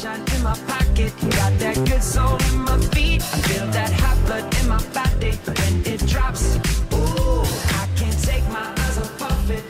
sunshine in my pocket, got that good soul in my feet. I feel that hot blood in my body when it drops. Ooh, I can't take my eyes off it.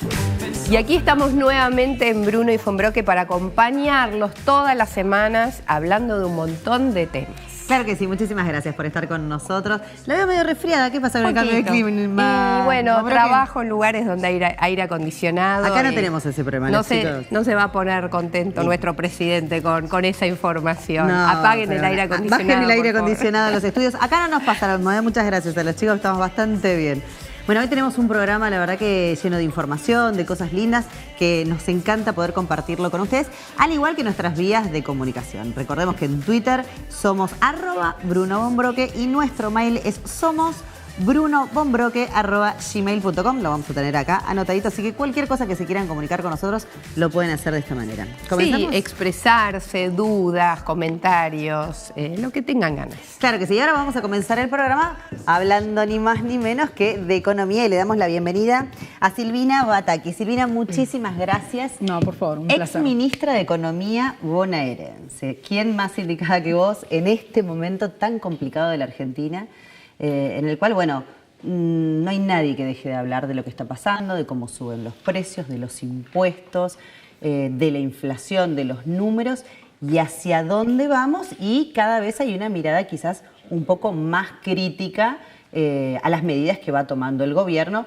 Y aquí estamos nuevamente en Bruno y Fombroque para acompañarlos todas las semanas hablando de un montón de temas. Claro que sí, muchísimas gracias por estar con nosotros. La veo medio resfriada, ¿qué pasa con el cambio de clima? Y bueno, trabajo en lugares donde hay aire acondicionado. Acá no tenemos ese problema. No se va a poner contento nuestro presidente con esa información. No, apaguen el aire acondicionado. Bajen el aire acondicionado en los estudios. Acá no nos pasa, muchas gracias a los chicos, estamos bastante bien. Bueno, hoy tenemos un programa, la verdad que lleno de información, de cosas lindas, que nos encanta poder compartirlo con ustedes, al igual que nuestras vías de comunicación. Recordemos que en Twitter somos @BrunoBonbroque y nuestro mail es somosbrunobonbroque@gmail.com. Lo vamos a tener acá anotadito, así que cualquier cosa que se quieran comunicar con nosotros lo pueden hacer de esta manera. ¿Comenzamos? Sí, expresarse, dudas, comentarios, lo que tengan ganas. Claro que sí, y ahora vamos a comenzar el programa hablando ni más ni menos que de economía y le damos la bienvenida a Silvina Bataki. Silvina, muchísimas gracias. No, por favor, un placer. Ex ministra de Economía bonaerense. ¿Quién más indicada que vos en este momento tan complicado de la Argentina? En el cual, bueno, no hay nadie que deje de hablar de lo que está pasando, de cómo suben los precios, de los impuestos, de la inflación, de los números y hacia dónde vamos, y cada vez hay una mirada quizás un poco más crítica a las medidas que va tomando el gobierno,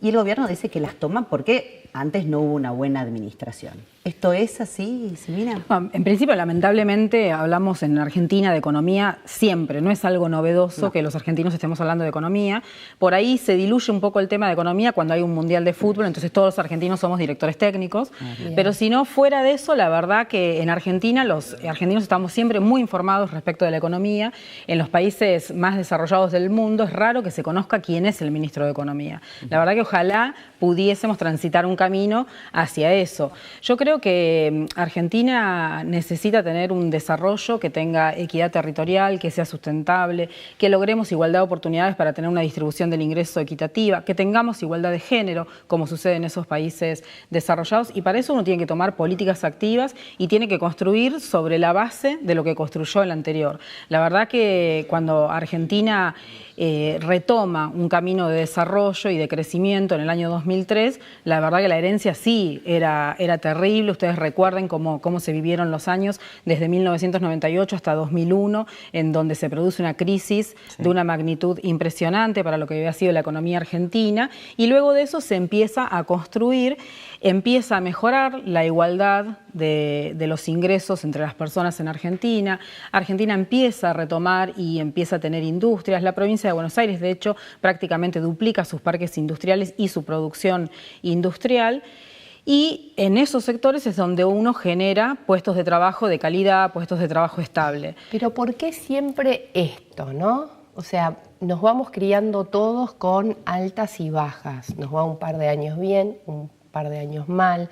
y el gobierno dice que las toma porque antes no hubo una buena administración. ¿Esto es así, Silvina? Bueno, en principio, lamentablemente, hablamos en Argentina de economía siempre. No es algo novedoso que los argentinos estemos hablando de economía. Por ahí se diluye un poco el tema de economía cuando hay un mundial de fútbol, entonces todos los argentinos somos directores técnicos. Pero si no, fuera de eso, la verdad que en Argentina los argentinos estamos siempre muy informados respecto de la economía. En los países más desarrollados del mundo es raro que se conozca quién es el ministro de Economía. La verdad que ojalá pudiésemos transitar un camino hacia eso. Yo creo que Argentina necesita tener un desarrollo que tenga equidad territorial, que sea sustentable, que logremos igualdad de oportunidades para tener una distribución del ingreso equitativa, que tengamos igualdad de género, como sucede en esos países desarrollados, y para eso uno tiene que tomar políticas activas y tiene que construir sobre la base de lo que construyó el anterior. La verdad que cuando Argentina retoma un camino de desarrollo y de crecimiento en el año 2003, la verdad que la herencia sí era terrible. Ustedes recuerden cómo se vivieron los años desde 1998 hasta 2001, en donde se produce una crisis de una magnitud impresionante para lo que había sido la economía argentina, y luego de eso se empieza a construir, empieza a mejorar la igualdad de los ingresos entre las personas en Argentina. Argentina empieza a retomar y empieza a tener industrias. La provincia de Buenos Aires, de hecho, prácticamente duplica sus parques industriales y su producción industrial. Y en esos sectores es donde uno genera puestos de trabajo de calidad, puestos de trabajo estable. Pero ¿por qué siempre esto, no? O sea, nos vamos criando todos con altas y bajas. Nos va un par de años bien, un par de años mal.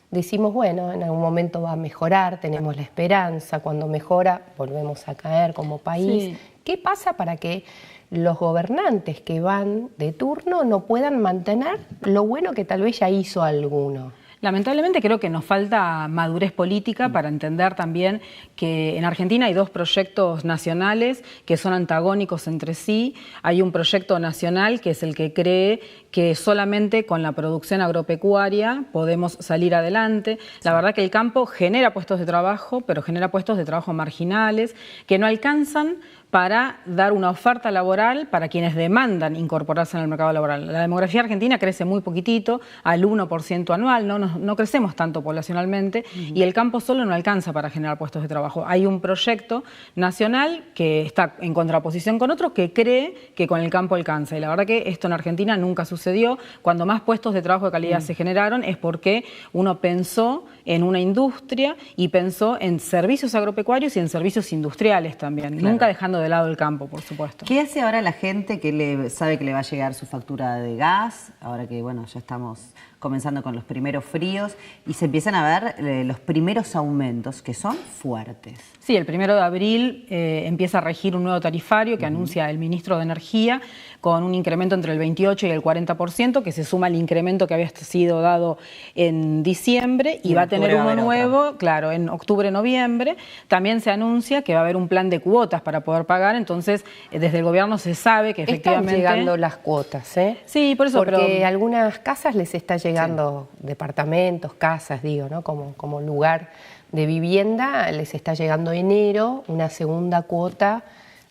Decimos, bueno, en algún momento va a mejorar, tenemos la esperanza. Cuando mejora, volvemos a caer como país. Sí. ¿Qué pasa para que los gobernantes que van de turno no puedan mantener lo bueno que tal vez ya hizo alguno? Lamentablemente creo que nos falta madurez política para entender también que en Argentina hay dos proyectos nacionales que son antagónicos entre sí. Hay un proyecto nacional que es el que cree que solamente con la producción agropecuaria podemos salir adelante. La verdad que el campo genera puestos de trabajo, pero genera puestos de trabajo marginales que no alcanzan para dar una oferta laboral para quienes demandan incorporarse en el mercado laboral. La demografía argentina crece muy poquitito, al 1% anual, no crecemos tanto poblacionalmente, y el campo solo no alcanza para generar puestos de trabajo. Hay un proyecto nacional que está en contraposición con otro que cree que con el campo alcanza, y la verdad que esto en Argentina nunca sucedió. Cuando más puestos de trabajo de calidad se generaron es porque uno pensó en una industria y pensó en servicios agropecuarios y en servicios industriales también, claro, nunca dejando de lado el campo, por supuesto. ¿Qué hace ahora la gente que sabe que le va a llegar su factura de gas, ahora que bueno, ya estamos comenzando con los primeros fríos y se empiezan a ver los primeros aumentos que son fuertes. Sí, el 1 de abril empieza a regir un nuevo tarifario que anuncia el ministro de Energía con un incremento entre el 28 y el 40%, que se suma al incremento que había sido dado en diciembre y va a tener uno nuevo, claro, en octubre, noviembre. También se anuncia que va a haber un plan de cuotas para poder pagar, entonces desde el gobierno se sabe que efectivamente... Están llegando las cuotas, ¿eh? Sí, por eso. Porque a algunas casas les está llegando, departamentos, casas, digo, ¿no? Como lugar de vivienda, les está llegando enero, una segunda cuota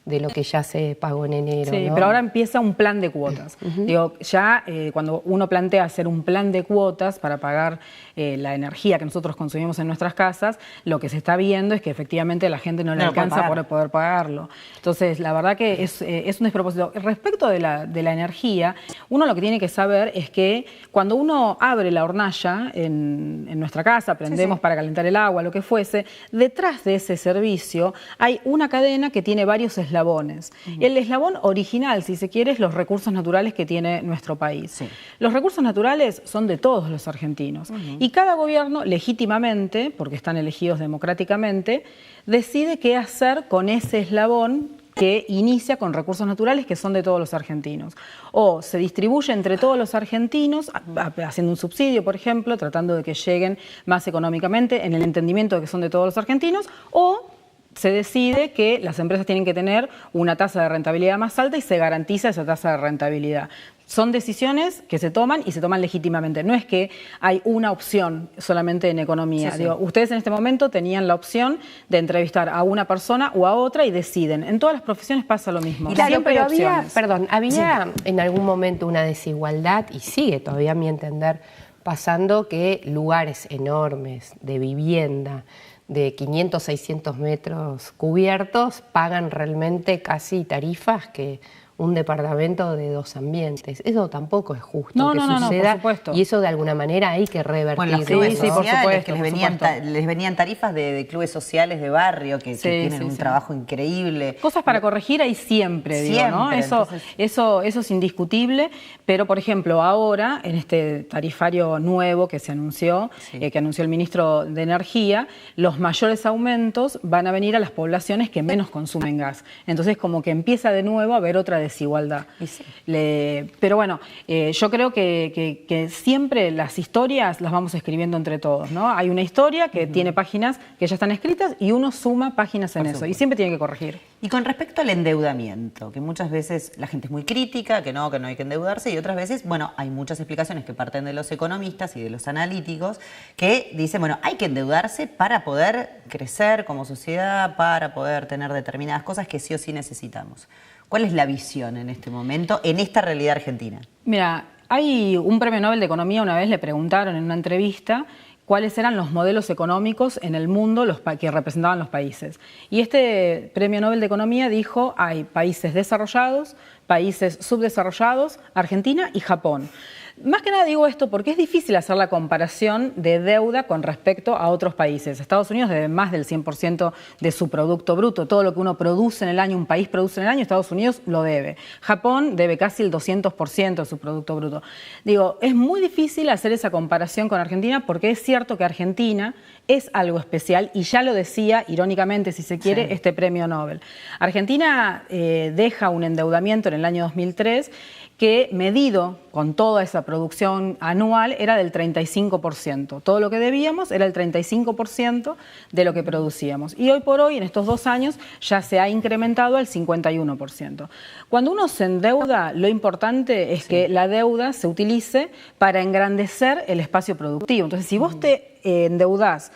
de lo que ya se pagó en enero. Sí, ¿no? pero ahora empieza un plan de cuotas. Digo, ya cuando uno plantea hacer un plan de cuotas para pagar la energía que nosotros consumimos en nuestras casas, lo que se está viendo es que efectivamente la gente no le alcanza por poder pagarlo. Entonces, la verdad que es un despropósito. Respecto de la energía, uno lo que tiene que saber es que cuando uno abre la hornalla en nuestra casa, prendemos para calentar el agua, lo que fuese, detrás de ese servicio hay una cadena que tiene varios eslabones. El eslabón original, si se quiere, es los recursos naturales que tiene nuestro país. Los recursos naturales son de todos los argentinos. Y cada gobierno, legítimamente, porque están elegidos democráticamente, decide qué hacer con ese eslabón que inicia con recursos naturales que son de todos los argentinos. O se distribuye entre todos los argentinos, haciendo un subsidio, por ejemplo, tratando de que lleguen más económicamente, en el entendimiento de que son de todos los argentinos, o se decide que las empresas tienen que tener una tasa de rentabilidad más alta y se garantiza esa tasa de rentabilidad. Son decisiones que se toman y se toman legítimamente. No es que hay una opción solamente en economía. Digo, ustedes en este momento tenían la opción de entrevistar a una persona o a otra y deciden. En todas las profesiones pasa lo mismo. Claro, siempre pero hay opciones. había en algún momento una desigualdad, y sigue todavía a mi entender pasando, que lugares enormes de vivienda de 500, 600 metros cubiertos pagan realmente casi tarifas que un departamento de 2 ambientes. Eso tampoco es justo que suceda, por supuesto. y eso de alguna manera hay que revertirlo. Bueno, los clubes por sociales, supuesto, que por les venían tarifas de clubes sociales de barrio que tienen un trabajo increíble. Cosas para corregir hay siempre, digo, ¿no? Eso es indiscutible, pero por ejemplo ahora, en este tarifario nuevo que se anunció, que anunció el ministro de Energía, los mayores aumentos van a venir a las poblaciones que menos consumen gas. Entonces como que empieza de nuevo a haber otra desigualdad. Pero bueno, yo creo que siempre las historias las vamos escribiendo entre todos, ¿no? Hay una historia que tiene páginas que ya están escritas y uno suma páginas en eso y siempre tiene que corregir. Y con respecto al endeudamiento, que muchas veces la gente es muy crítica, que no hay que endeudarse, y otras veces, bueno, hay muchas explicaciones que parten de los economistas y de los analíticos que dicen, bueno, hay que endeudarse para poder crecer como sociedad, para poder tener determinadas cosas que sí o sí necesitamos. ¿Cuál es la visión en este momento, en esta realidad argentina? Mira, hay un premio Nobel de Economía, una vez le preguntaron en una entrevista cuáles eran los modelos económicos en el mundo que representaban los países. Y este premio Nobel de Economía dijo, hay países desarrollados, países subdesarrollados, Argentina y Japón. Más que nada digo esto porque es difícil hacer la comparación de deuda con respecto a otros países. Estados Unidos debe más del 100% de su producto bruto. Todo lo que uno produce en el año, un país produce en el año, Estados Unidos lo debe. Japón debe casi el 200% de su producto bruto. Digo, es muy difícil hacer esa comparación con Argentina porque es cierto que Argentina es algo especial y ya lo decía irónicamente, si se quiere, este premio Nobel. Argentina deja un endeudamiento en el año 2003 que medido con toda esa producción anual era del 35%. Todo lo que debíamos era el 35% de lo que producíamos. Y hoy por hoy, en estos 2 años, ya se ha incrementado al 51%. Cuando uno se endeuda, lo importante es que la deuda se utilice para engrandecer el espacio productivo. Entonces, si vos te endeudás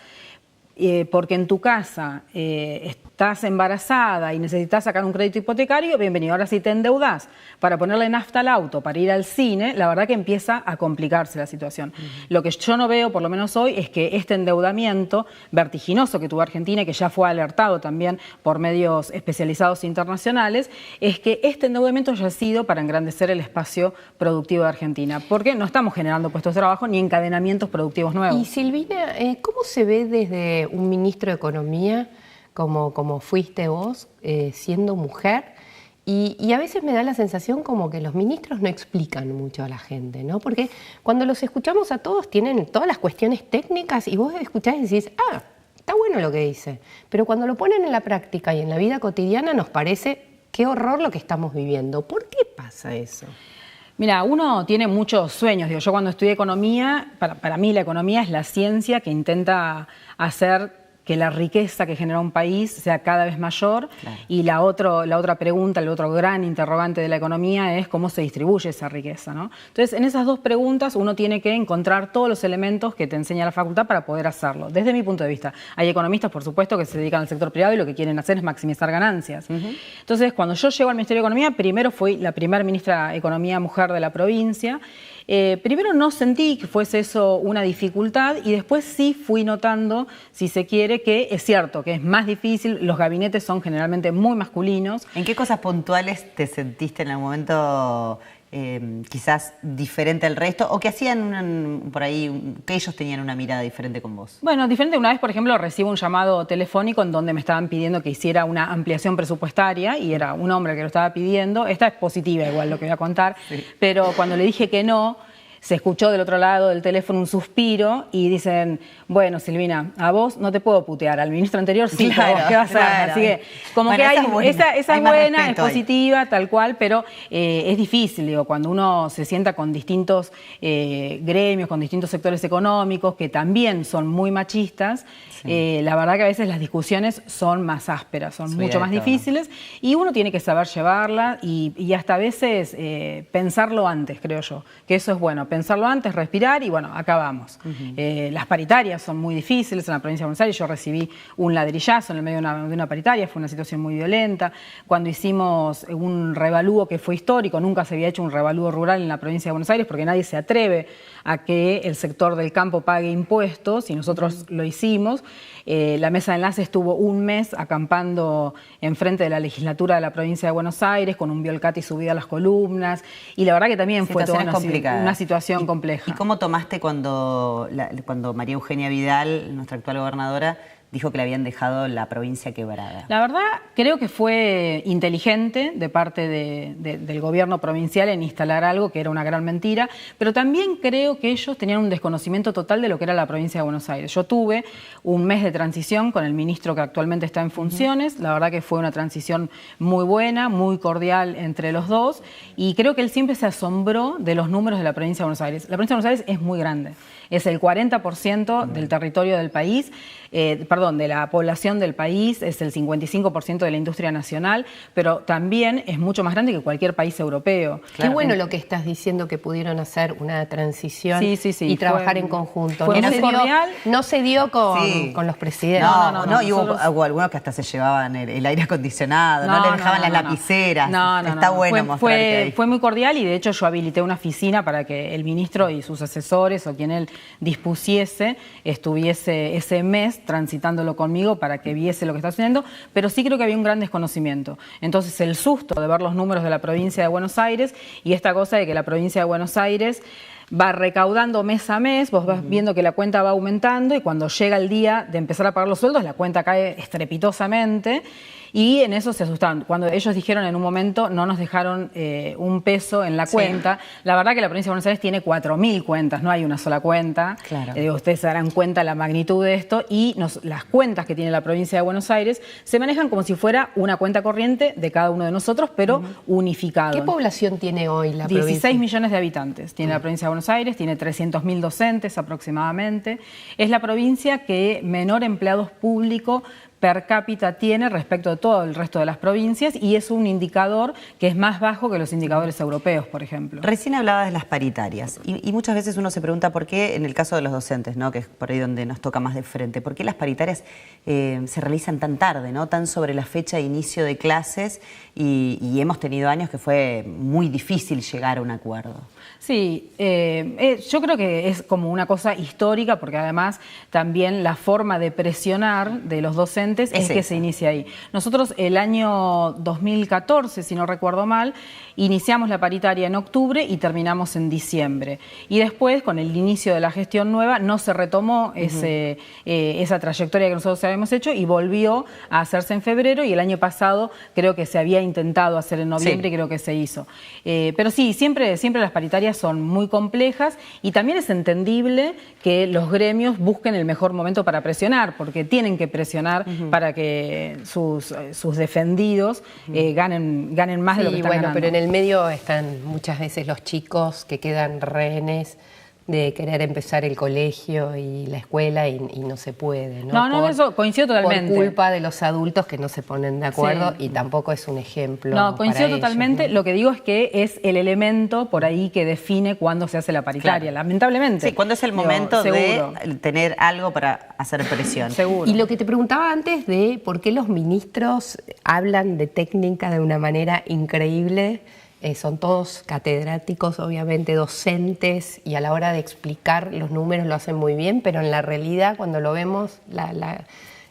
porque en tu casa estás embarazada y necesitas sacar un crédito hipotecario, bienvenido. Ahora si te endeudás para ponerle nafta al auto, para ir al cine, la verdad que empieza a complicarse la situación. Lo que yo no veo, por lo menos hoy, es que este endeudamiento vertiginoso que tuvo Argentina y que ya fue alertado también por medios especializados internacionales, es que este endeudamiento haya sido para engrandecer el espacio productivo de Argentina, porque no estamos generando puestos de trabajo ni encadenamientos productivos nuevos. Y Silvina, ¿cómo se ve desde un ministro de Economía como fuiste vos, siendo mujer Y a veces me da la sensación como que los ministros no explican mucho a la gente, ¿no? Porque cuando los escuchamos a todos tienen todas las cuestiones técnicas y vos escuchás y decís, ah, está bueno lo que dice. Pero cuando lo ponen en la práctica y en la vida cotidiana nos parece qué horror lo que estamos viviendo. ¿Por qué pasa eso? Mira, uno tiene muchos sueños. Digo, yo cuando estudié economía, para mí la economía es la ciencia que intenta hacer que la riqueza que genera un país sea cada vez mayor. Claro. Y la otra pregunta, el otro gran interrogante de la economía es cómo se distribuye esa riqueza, ¿no? Entonces, en esas dos preguntas uno tiene que encontrar todos los elementos que te enseña la facultad para poder hacerlo. Desde mi punto de vista, hay economistas, por supuesto, que se dedican al sector privado y lo que quieren hacer es maximizar ganancias. Entonces, cuando yo llego al Ministerio de Economía, primero fui la primera ministra de Economía mujer de la provincia. Primero no sentí que fuese eso una dificultad y después sí fui notando, si se quiere, que es cierto que es más difícil, los gabinetes son generalmente muy masculinos. ¿En qué cosas puntuales te sentiste en algún momento quizás diferente al resto o que hacían por ahí, que ellos tenían una mirada diferente con vos? Bueno, diferente. Una vez, por ejemplo, recibo un llamado telefónico en donde me estaban pidiendo que hiciera una ampliación presupuestaria y era un hombre que lo estaba pidiendo. Esta es positiva igual lo que voy a contar, sí. Pero cuando le dije que no, se escuchó del otro lado del teléfono un suspiro y dicen, bueno, Silvina, a vos no te puedo putear, al ministro anterior sí, claro, pero vos, ¿qué vas a hacer? Así que como bueno, que esa es buena, es positiva, ahí. Tal cual, pero es difícil, digo, cuando uno se sienta con distintos gremios, con distintos sectores económicos que también son muy machistas, sí. La verdad que a veces las discusiones son más ásperas, son mucho más difíciles y uno tiene que saber llevarla y hasta a veces pensarlo antes, creo yo, que eso es bueno. Pensarlo antes, respirar y bueno, acá vamos. Las paritarias son muy difíciles en la provincia de Buenos Aires. Yo recibí un ladrillazo en el medio de una paritaria, fue una situación muy violenta. Cuando hicimos un revalúo que fue histórico, nunca se había hecho un revalúo rural en la provincia de Buenos Aires porque nadie se atreve a que el sector del campo pague impuestos y nosotros lo hicimos. La mesa de enlace estuvo un mes acampando enfrente de la legislatura de la provincia de Buenos Aires con un Biolcati subido a las columnas y la verdad que también fue toda una situación compleja. ¿Y cómo tomaste cuando María Eugenia Vidal, nuestra actual gobernadora, dijo que le habían dejado la provincia quebrada? La verdad, creo que fue inteligente de parte del gobierno provincial en instalar algo que era una gran mentira, pero también creo que ellos tenían un desconocimiento total de lo que era la provincia de Buenos Aires. Yo tuve un mes de transición con el ministro que actualmente está en funciones, la verdad que fue una transición muy buena, muy cordial entre los dos, y creo que él siempre se asombró de los números de la provincia de Buenos Aires. La provincia de Buenos Aires es muy grande, es el 40% del territorio del país, de la población del país, es el 55% de la industria nacional, pero también es mucho más grande que cualquier país europeo. Claro. Qué bueno lo que estás diciendo, que pudieron hacer una transición y trabajar en conjunto. Fue no se dio con los presidentes. No, y hubo algunos que hasta se llevaban el aire acondicionado, no le dejaban las lapiceras. Está bueno mostrar que hay. Fue muy cordial y de hecho yo habilité una oficina para que el ministro y sus asesores o quien él dispusiese estuviese ese mes transitándolo conmigo para que viese lo que está sucediendo, pero sí creo que había un gran desconocimiento. Entonces el susto de ver los números de la provincia de Buenos Aires y esta cosa de que la provincia de Buenos Aires va recaudando mes a mes, vos vas viendo que la cuenta va aumentando y cuando llega el día de empezar a pagar los sueldos, la cuenta cae estrepitosamente y en eso se asustaron. Cuando ellos dijeron en un momento, no nos dejaron un peso en la cuenta, la verdad que la provincia de Buenos Aires tiene 4.000 cuentas, no hay una sola cuenta. Claro. Ustedes se darán cuenta la magnitud de esto y las cuentas que tiene la provincia de Buenos Aires se manejan como si fuera una cuenta corriente de cada uno de nosotros, pero unificado. ¿Qué población tiene hoy la provincia? 16 millones de habitantes tiene la provincia de Buenos Aires, tiene 300.000 docentes aproximadamente. Es la provincia que menor empleados públicos per cápita tiene respecto de todo el resto de las provincias y es un indicador que es más bajo que los indicadores europeos, por ejemplo. Recién hablabas de las paritarias y muchas veces uno se pregunta por qué, en el caso de los docentes, ¿no?, que es por ahí donde nos toca más de frente, ¿por qué las paritarias se realizan tan tarde, ¿no?, tan sobre la fecha de inicio de clases y hemos tenido años que fue muy difícil llegar a un acuerdo? Sí, yo creo que es como una cosa histórica porque además también la forma de presionar de los docentes docentes es que se inicia ahí. Nosotros el año 2014, si no recuerdo mal, iniciamos la paritaria en octubre y terminamos en diciembre. Y después, con el inicio de la gestión nueva, no se retomó esa trayectoria que nosotros habíamos hecho y volvió a hacerse en febrero, y el año pasado creo que se había intentado hacer en noviembre y creo que se hizo. Pero sí, siempre las paritarias son muy complejas, y también es entendible que los gremios busquen el mejor momento para presionar, porque tienen que presionar para que sus defendidos ganen más de lo que están ganando. Pero en el medio están muchas veces los chicos que quedan rehenes de querer empezar el colegio y la escuela y no se puede, ¿no? No, eso coincido totalmente. Por culpa de los adultos que no se ponen de acuerdo, y tampoco es un ejemplo. No, coincido para totalmente. ellos, ¿no? Lo que digo es que es el elemento por ahí que define cuándo se hace la paritaria, lamentablemente. Sí, cuándo es el momento de tener algo para hacer presión. Seguro. Y lo que te preguntaba antes de por qué los ministros hablan de técnica de una manera increíble. Son todos catedráticos, obviamente docentes, y a la hora de explicar los números lo hacen muy bien, pero en la realidad, cuando lo vemos,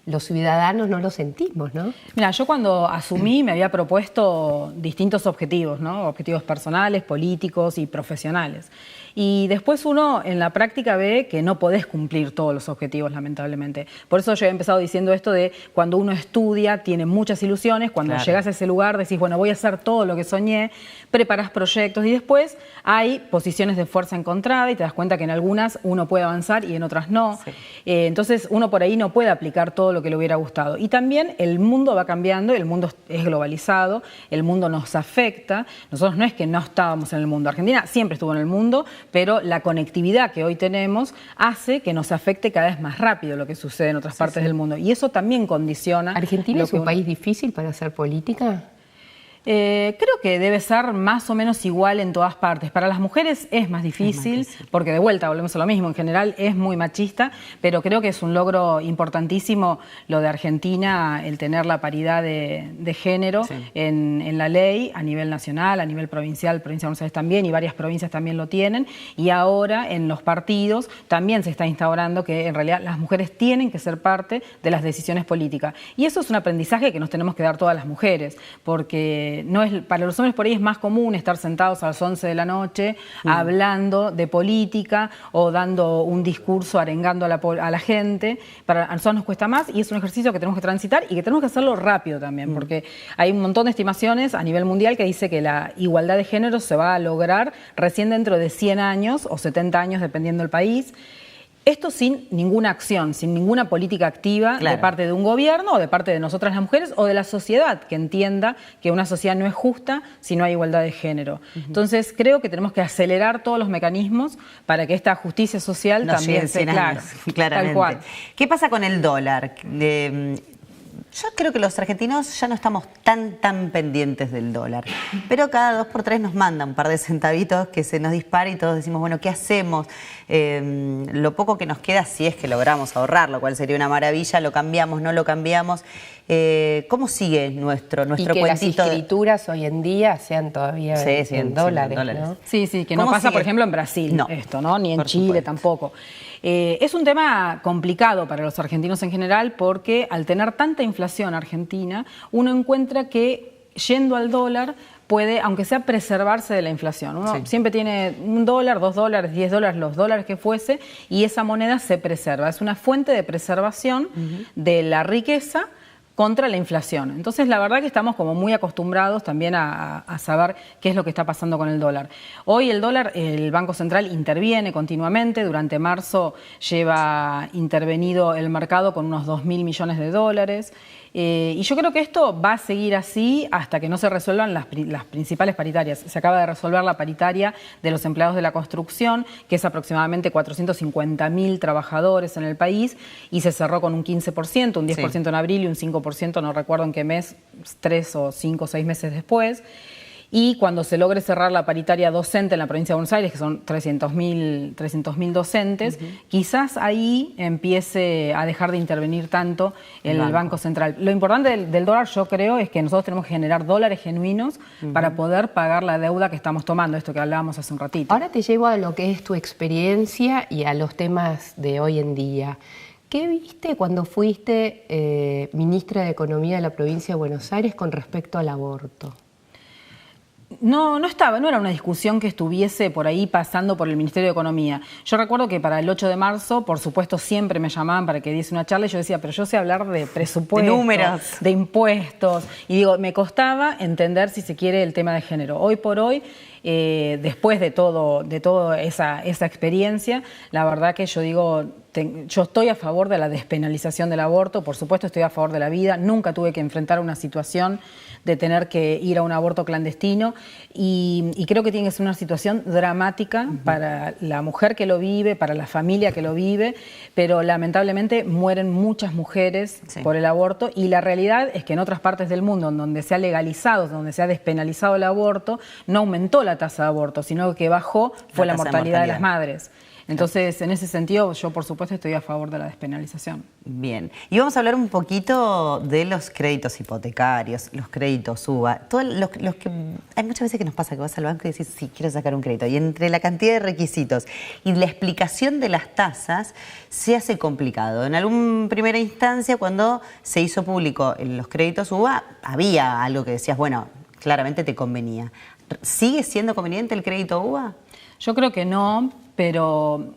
los ciudadanos no lo sentimos, ¿no? Mira, yo cuando asumí me había propuesto distintos objetivos, ¿no? Objetivos personales, políticos y profesionales. Y después uno en la práctica ve que no podés cumplir todos los objetivos, lamentablemente. Por eso yo he empezado diciendo esto de cuando uno estudia, tiene muchas ilusiones, cuando llegas a ese lugar decís, bueno, voy a hacer todo lo que soñé, preparás proyectos, y después hay posiciones de fuerza encontrada y te das cuenta que en algunas uno puede avanzar y en otras no. Entonces uno por ahí no puede aplicar todo lo que le hubiera gustado. Y también el mundo va cambiando, el mundo es globalizado, el mundo nos afecta. Nosotros no es que no estábamos en el mundo, Argentina siempre estuvo en el mundo, pero la conectividad que hoy tenemos hace que nos afecte cada vez más rápido lo que sucede en otras partes del mundo. Y eso también condiciona... ¿Argentina es un país difícil para hacer política? Creo que debe ser más o menos igual en todas partes. Para las mujeres es más difícil, porque de vuelta volvemos a lo mismo, en general es muy machista, pero creo que es un logro importantísimo lo de Argentina, el tener la paridad de género en la ley a nivel nacional, a nivel provincial, provincia de Buenos Aires también, y varias provincias también lo tienen, y ahora en los partidos también se está instaurando que en realidad las mujeres tienen que ser parte de las decisiones políticas. Y eso es un aprendizaje que nos tenemos que dar todas las mujeres, porque no es, para los hombres por ahí es más común estar sentados a las 11 de la noche hablando de política o dando un discurso arengando a la gente. A nosotros nos cuesta más, y es un ejercicio que tenemos que transitar y que tenemos que hacerlo rápido también, porque hay un montón de estimaciones a nivel mundial que dice que la igualdad de género se va a lograr recién dentro de 100 años o 70 años, dependiendo del país. Esto sin ninguna acción, sin ninguna política activa de parte de un gobierno o de parte de nosotras las mujeres o de la sociedad, que entienda que una sociedad no es justa si no hay igualdad de género. Entonces creo que tenemos que acelerar todos los mecanismos para que esta justicia social también sea clara. Claramente. Tal cual. ¿Qué pasa con el dólar? Yo creo que los argentinos ya no estamos tan pendientes del dólar, pero cada 2 por 3 nos manda un par de centavitos que se nos dispara y todos decimos, bueno, ¿qué hacemos? Lo poco que nos queda, si es que logramos ahorrar, lo cual sería una maravilla, lo cambiamos, no lo cambiamos. ¿Cómo sigue nuestro y que cuentito? las escrituras hoy en día sean todavía en dólares, ¿no? Sí, que no pasa, por ejemplo, en Brasil esto, ¿no? Ni en Chile tampoco. Es un tema complicado para los argentinos en general, porque al tener tanta inflación argentina, uno encuentra que yendo al dólar puede, aunque sea, preservarse de la inflación. Uno siempre tiene $1, $2, $10, los dólares que fuese, y esa moneda se preserva. Es una fuente de preservación de la riqueza contra la inflación. Entonces, la verdad que estamos como muy acostumbrados también a saber qué es lo que está pasando con el dólar. Hoy el dólar, el Banco Central interviene continuamente. Durante marzo lleva intervenido el mercado con unos 2.000 millones de dólares. Y yo creo que esto va a seguir así hasta que no se resuelvan las principales paritarias. Se acaba de resolver la paritaria de los empleados de la construcción, que es aproximadamente 450.000 trabajadores en el país, y se cerró con un 15%, un 10% en abril y un 5%, no recuerdo en qué mes, 3 o 5 o 6 meses después. Y cuando se logre cerrar la paritaria docente en la provincia de Buenos Aires, que son 300.000 docentes, quizás ahí empiece a dejar de intervenir tanto el Banco Central. Lo importante del dólar, yo creo, es que nosotros tenemos que generar dólares genuinos para poder pagar la deuda que estamos tomando, esto que hablábamos hace un ratito. Ahora te llevo a lo que es tu experiencia y a los temas de hoy en día. ¿Qué viste cuando fuiste ministra de Economía de la provincia de Buenos Aires con respecto al aborto? No era una discusión que estuviese por ahí pasando por el Ministerio de Economía. Yo recuerdo que para el 8 de marzo, por supuesto, siempre me llamaban para que diese una charla y yo decía, pero yo sé hablar de presupuesto, de números, de impuestos. Y digo, me costaba entender, si se quiere, el tema de género. Hoy por hoy, después de toda esa experiencia, la verdad que yo digo, yo estoy a favor de la despenalización del aborto, por supuesto estoy a favor de la vida, nunca tuve que enfrentar una situación de tener que ir a un aborto clandestino y creo que tiene que ser una situación dramática para la mujer que lo vive, para la familia que lo vive, pero lamentablemente mueren muchas mujeres por el aborto y la realidad es que en otras partes del mundo donde se ha legalizado, donde se ha despenalizado el aborto, no aumentó la tasa de aborto, sino que bajó fue la mortalidad de las madres. Entonces, en ese sentido, yo por supuesto estoy a favor de la despenalización. Bien. Y vamos a hablar un poquito de los créditos hipotecarios, los créditos UBA. Hay muchas veces que nos pasa que vas al banco y decís, sí, quiero sacar un crédito. Y entre la cantidad de requisitos y la explicación de las tasas, se hace complicado. En alguna primera instancia, cuando se hizo público los créditos UBA, había algo que decías, bueno, claramente te convenía. ¿Sigue siendo conveniente el crédito UBA? Yo creo que no, pero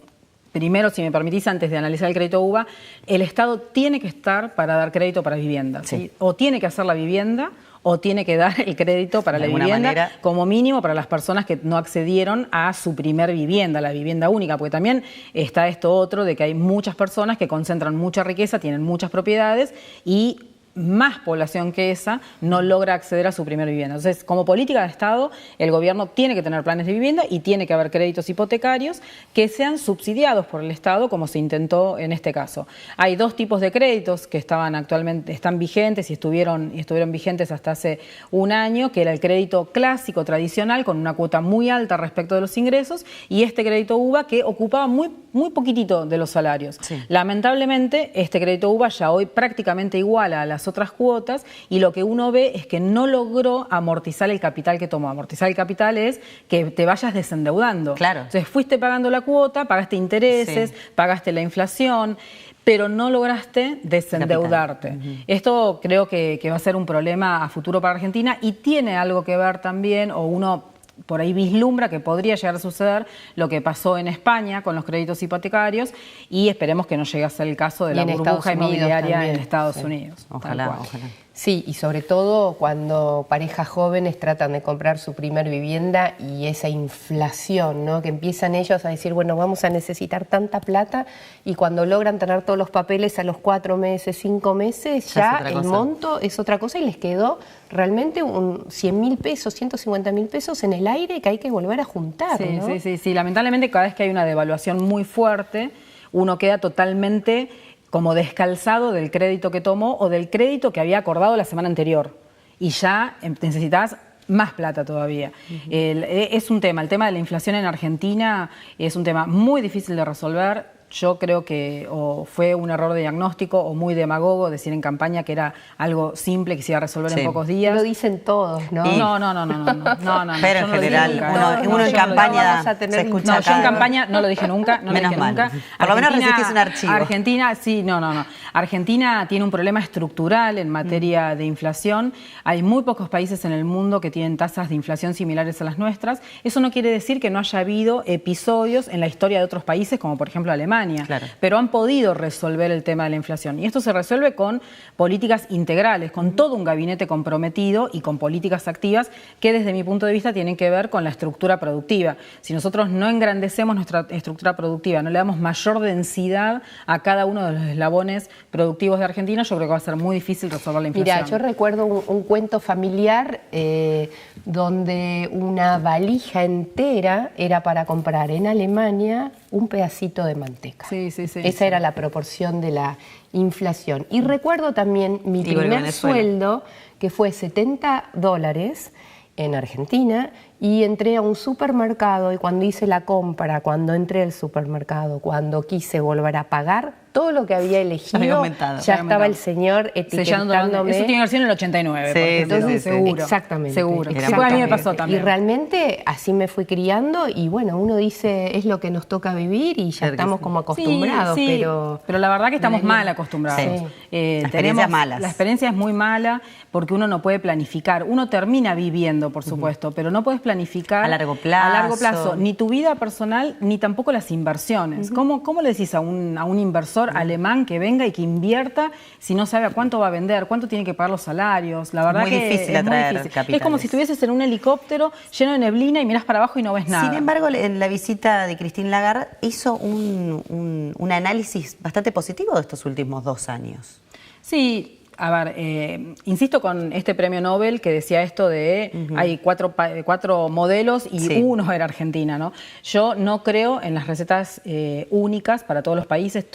primero, si me permitís, antes de analizar el crédito UBA, el Estado tiene que estar para dar crédito para vivienda. ¿Sí? O tiene que hacer la vivienda o tiene que dar el crédito para la vivienda, como mínimo para las personas que no accedieron a su primer vivienda, la vivienda única, porque también está esto otro de que hay muchas personas que concentran mucha riqueza, tienen muchas propiedades y más población que esa no logra acceder a su primera vivienda. Entonces, como política de Estado, el gobierno tiene que tener planes de vivienda y tiene que haber créditos hipotecarios que sean subsidiados por el Estado, como se intentó en este caso. Hay dos tipos de créditos que están vigentes y estuvieron vigentes hasta hace un año, que era el crédito clásico, tradicional, con una cuota muy alta respecto de los ingresos, y este crédito UBA que ocupaba muy poquitito de los salarios. Sí. Lamentablemente, este crédito UBA ya hoy prácticamente iguala a las otras cuotas y lo que uno ve es que no logró amortizar el capital que tomó. Amortizar el capital es que te vayas desendeudando. Claro. Entonces fuiste pagando la cuota, pagaste intereses, pagaste la inflación, pero no lograste desendeudarte. Esto creo que va a ser un problema a futuro para Argentina y tiene algo que ver también, o uno por ahí vislumbra que podría llegar a suceder lo que pasó en España con los créditos hipotecarios y esperemos que no llegue a ser el caso de la burbuja inmobiliaria en Estados Unidos. Ojalá. Sí, y sobre todo cuando parejas jóvenes tratan de comprar su primer vivienda y esa inflación, ¿no? Que empiezan ellos a decir, bueno, vamos a necesitar tanta plata y cuando logran tener todos los papeles a los 4 meses, 5 meses, ya el monto es otra cosa y les quedó realmente 100.000 pesos, 150.000 pesos en el aire que hay que volver a juntar, ¿no? Sí. Lamentablemente cada vez que hay una devaluación muy fuerte, uno queda totalmente como descalzado del crédito que tomó o del crédito que había acordado la semana anterior. Y ya necesitas más plata todavía. Es un tema, el tema de la inflación en Argentina es un tema muy difícil de resolver. Yo creo que o fue un error de diagnóstico o muy demagogo decir en campaña que era algo simple que se iba a resolver en pocos días. Lo dicen todos, ¿no? No. Pero en general, uno en campaña se escucha. No, yo en campaña no lo dije nunca, Menos mal. Por lo menos resistís un archivo. Argentina, Argentina tiene un problema estructural en materia de inflación. Hay muy pocos países en el mundo que tienen tasas de inflación similares a las nuestras. Eso no quiere decir que no haya habido episodios en la historia de otros países, como por ejemplo Alemania. Pero han podido resolver el tema de la inflación. Y esto se resuelve con políticas integrales, con todo un gabinete comprometido y con políticas activas que desde mi punto de vista tienen que ver con la estructura productiva. Si nosotros no engrandecemos nuestra estructura productiva, no le damos mayor densidad a cada uno de los eslabones productivos de Argentina, yo creo que va a ser muy difícil resolver la inflación. Mira, yo recuerdo un cuento familiar donde una valija entera era para comprar en Alemania un pedacito de manteca. Esa era la proporción de la inflación. Y recuerdo también mi primer sueldo, que fue $70 en Argentina, y entré a un supermercado y cuando hice la compra, cuando entré al supermercado, cuando quise volver a pagar, todo lo que había elegido, había aumentado. ya estaba el señor etiquetándome. Eso tiene que hacer en el 89, por ejemplo. Entonces, seguro. exactamente. Seguro. Era Después a mí me pasó también. Y realmente así me fui criando y bueno, uno dice, es lo que nos toca vivir y ya Claro que estamos sí. como acostumbrados, Sí, pero la verdad que estamos mal acostumbrados. Sí. La experiencia es mala. La experiencia es muy mala porque uno no puede planificar. Uno termina viviendo, por supuesto, pero no puedes planificar A largo plazo. a largo plazo ni tu vida personal ni tampoco las inversiones. ¿Cómo le decís a un inversor alemán que venga y que invierta si no sabe a cuánto va a vender, cuánto tiene que pagar los salarios? La verdad Muy que difícil es muy atraer difícil. capitales. Es como si estuvieses en un helicóptero lleno de neblina y mirás para abajo y no ves nada. Sin embargo, en la visita de Christine Lagarde hizo un análisis bastante positivo de estos últimos 2 años. Sí, a ver, insisto con este premio Nobel que decía esto de hay 4 modelos y Sí. uno era Argentina, ¿no? Yo no creo en las recetas únicas para todos los países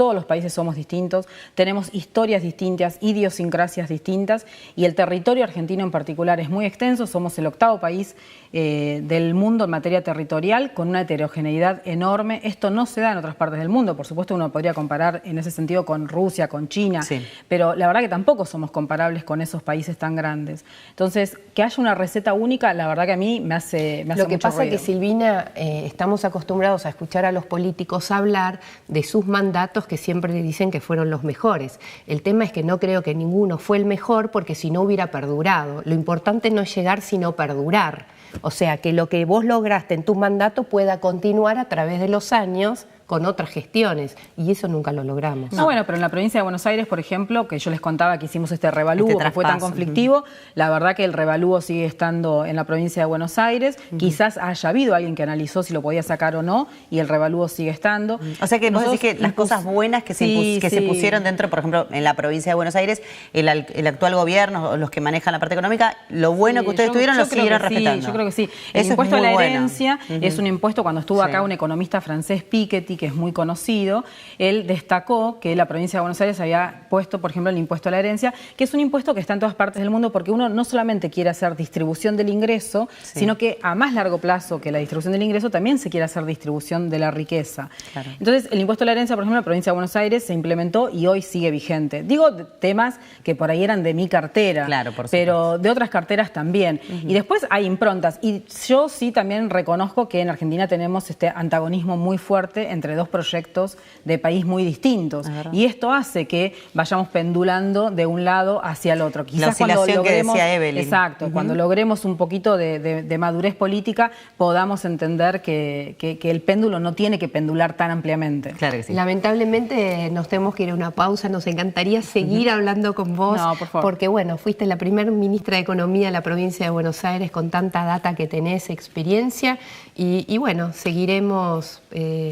somos distintos, tenemos historias distintas, idiosincrasias distintas y el territorio argentino en particular es muy extenso, somos el 8º país del mundo en materia territorial con una heterogeneidad enorme. Esto no se da en otras partes del mundo, por supuesto uno podría comparar en ese sentido con Rusia, con China, Sí. pero la verdad que tampoco somos comparables con esos países tan grandes. Entonces, que haya una receta única, la verdad que a mí me hace lo que mucho pasa es ruido. que, Silvina, estamos acostumbrados a escuchar a los políticos hablar de sus mandatos que siempre dicen que fueron los mejores. El tema es que no creo que ninguno fue el mejor porque si no hubiera perdurado. Lo importante no es llegar sino perdurar. O sea, que lo que vos lograste en tu mandato pueda continuar a través de los años con otras gestiones, y eso nunca lo logramos. No, bueno, pero en la provincia de Buenos Aires, por ejemplo, que yo les contaba que hicimos este revalúo, Este que fue tan traspaso, conflictivo, la verdad que el revalúo sigue estando en la provincia de Buenos Aires, quizás haya habido alguien que analizó si lo podía sacar o no, y el revalúo sigue estando. O sea que vos decís que las cosas buenas que, se pusieron dentro, por ejemplo, en la provincia de Buenos Aires, el actual gobierno, los que manejan la parte económica, lo bueno que ustedes tuvieron lo siguieron respetando. Sí, yo creo que sí. Eso El impuesto a la bueno. herencia es un impuesto, cuando estuvo Sí. acá un economista francés, Piketty, que es muy conocido, él destacó que la provincia de Buenos Aires había puesto, por ejemplo, el impuesto a la herencia, que es un impuesto que está en todas partes del mundo porque uno no solamente quiere hacer distribución del ingreso, Sí. sino que a más largo plazo que la distribución del ingreso también se quiere hacer distribución de la riqueza. Claro. Entonces, el impuesto a la herencia, por ejemplo, en la provincia de Buenos Aires se implementó y hoy sigue vigente. Digo temas que por ahí eran de mi cartera, Claro, por pero de otras carteras también. Y después hay improntas. Y yo sí también reconozco que en Argentina tenemos este antagonismo muy fuerte entre 2 proyectos de país muy distintos. Y esto hace que vayamos pendulando de un lado hacia el otro. La oscilación que decía Evelyn. Exacto, cuando logremos un poquito de madurez política, podamos entender que el péndulo no tiene que pendular tan ampliamente. Claro que sí. Lamentablemente nos tenemos que ir a una pausa, nos encantaría seguir hablando con vos, No, por favor. porque bueno, fuiste la primer ministra de Economía de la provincia de Buenos Aires con tanta data que tenés, experiencia, y bueno, seguiremos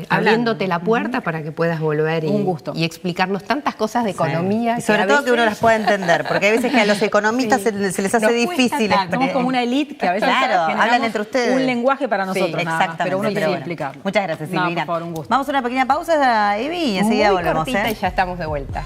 abriéndote la puerta para que puedas volver Un gusto. y explicarnos tantas cosas de economía. Y sobre a todo que veces- uno las pueda entender, porque hay veces que a los economistas se les hace Nos cuesta difícil. tanto. Somos como una élite que a veces Claro, generamos hablan entre ustedes. un lenguaje para nosotros Sí, nada más, pero uno exactamente, tiene que bueno. explicarlo. Muchas gracias, No, Silvina. por favor, un gusto. Vamos a una pequeña pausa, Evi, y enseguida muy volvemos. cortita y ya estamos de vuelta.